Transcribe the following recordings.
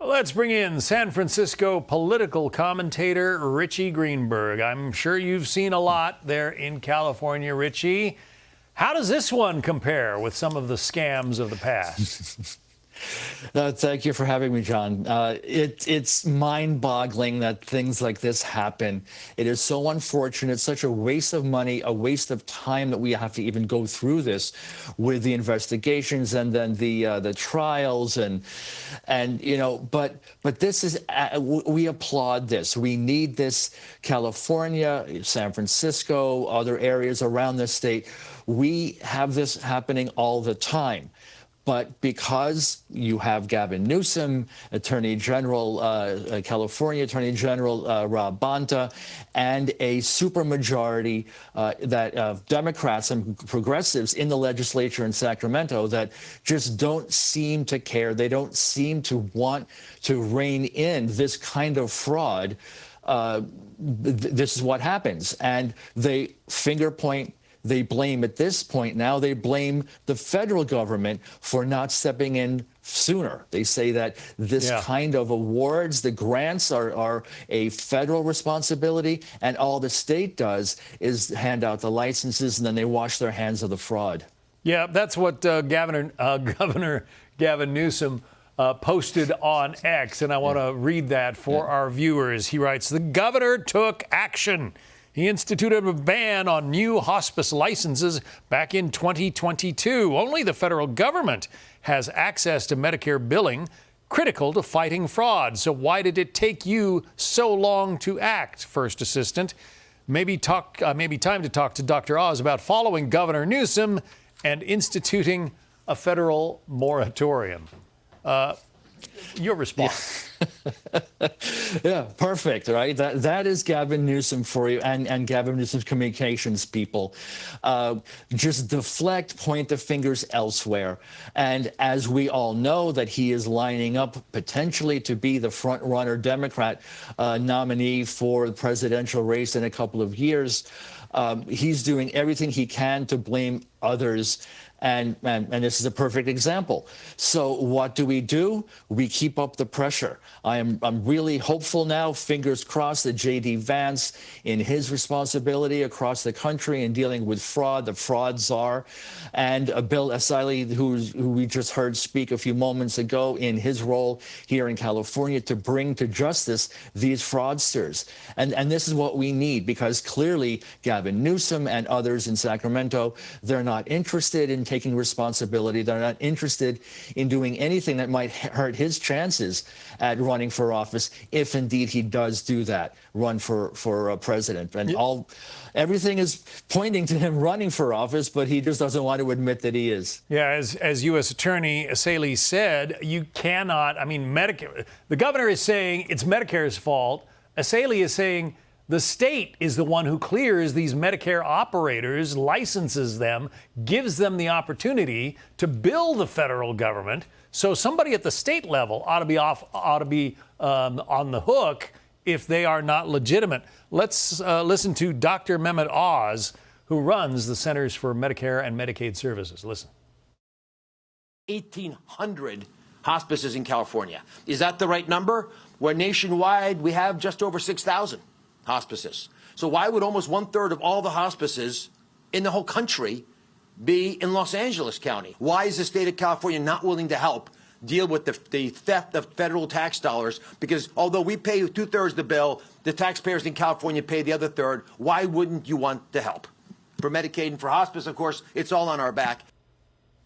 Let's bring in San Francisco political commentator Richie Greenberg. I'm sure you've seen a lot there in California, Richie. How does this one compare with some of the scams of the past? Thank you for having me, John. It's mind-boggling that things like this happen. It is so unfortunate, such a waste of money, a waste of time that we have to even go through this with the investigations and then the trials and you know. But this is we applaud this. We need this. California, San Francisco, other areas around the state. We have this happening all the time. But because you have Gavin Newsom, Attorney General, California Attorney General Rob Bonta, and a supermajority of Democrats and progressives in the legislature in Sacramento that just don't seem to care. They don't seem to want to rein in this kind of fraud. This is what happens. And they finger point. They blame, at this point now, they blame the federal government for not stepping in sooner. They say that this kind of awards, the grants are a federal responsibility, and all the state does is hand out the licenses, and then they wash their hands of the fraud. Yeah, that's what Governor Gavin Newsom posted on X, and I want to read that for our viewers. He writes, "The governor took action. He instituted a ban on new hospice licenses back in 2022. Only the federal government has access to Medicare billing, critical to fighting fraud. So why did it take you so long to act, First Assistant? Maybe time to talk to Dr. Oz about following Governor Newsom and instituting a federal moratorium." Your response. Yeah, perfect, right? That is Gavin Newsom for you, and Gavin Newsom's communications people. Just deflect, point the fingers elsewhere. And as we all know that he is lining up potentially to be the front-runner Democrat nominee for the presidential race in a couple of years, he's doing everything he can to blame others. And this is a perfect example. So what do? We keep up the pressure. I'm really hopeful now, fingers crossed, that J.D. Vance, in his responsibility across the country in dealing with fraud, the fraud czar, and Bill Essayli, who we just heard speak a few moments ago in his role here in California to bring to justice these fraudsters. And this is what we need, because clearly Gavin Newsom and others in Sacramento, they're not interested in taking responsibility. They're not interested in doing anything that might hurt his chances at running for office, if indeed he does do that, run for president. And everything is pointing to him running for office, but he just doesn't want to admit that he is. Yeah, as U.S. Attorney Essayli said, you cannot, Medicare, the governor is saying it's Medicare's fault. Essayli is saying the state is the one who clears these Medicare operators, licenses them, gives them the opportunity to bill the federal government. So somebody at the state level ought to be on the hook if they are not legitimate. Let's listen to Dr. Mehmet Oz, who runs the Centers for Medicare and Medicaid Services. Listen. 1,800 hospices in California. Is that the right number? Where nationwide we have just over 6,000 hospices. So why would almost 1/3 of all the hospices in the whole country be in Los Angeles County? Why is the state of California not willing to help deal with the theft of federal tax dollars? Because although we pay 2/3 the bill, the taxpayers in California pay the other third. Why wouldn't you want to help? For Medicaid and for hospice, of course, it's all on our back.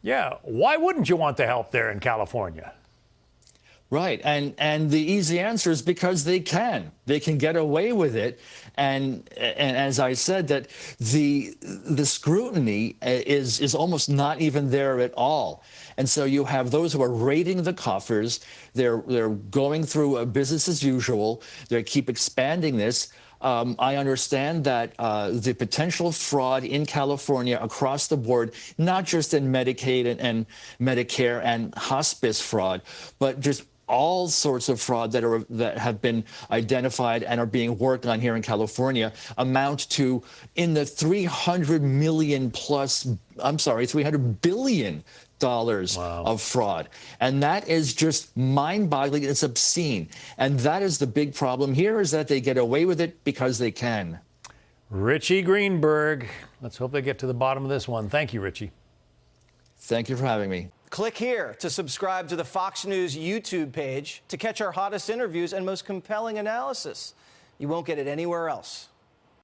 Yeah, why wouldn't you want the help there in California? Right, and the easy answer is because they can get away with it, and as I said, that the scrutiny is almost not even there at all, and so you have those who are raiding the coffers. They're going through a business as usual. They keep expanding this. I understand that the potential fraud in California across the board, not just in Medicaid and Medicare and hospice fraud, but just all sorts of fraud that have been identified and are being worked on here in California, amount to in the 300 billion of fraud. And that is just mind-boggling. It's obscene. And that is the big problem here, is that they get away with it because they can. Richie Greenberg. Let's hope they get to the bottom of this one. Thank you, Richie. Thank you for having me. Click here to subscribe to the Fox News YouTube page to catch our hottest interviews and most compelling analysis. You won't get it anywhere else.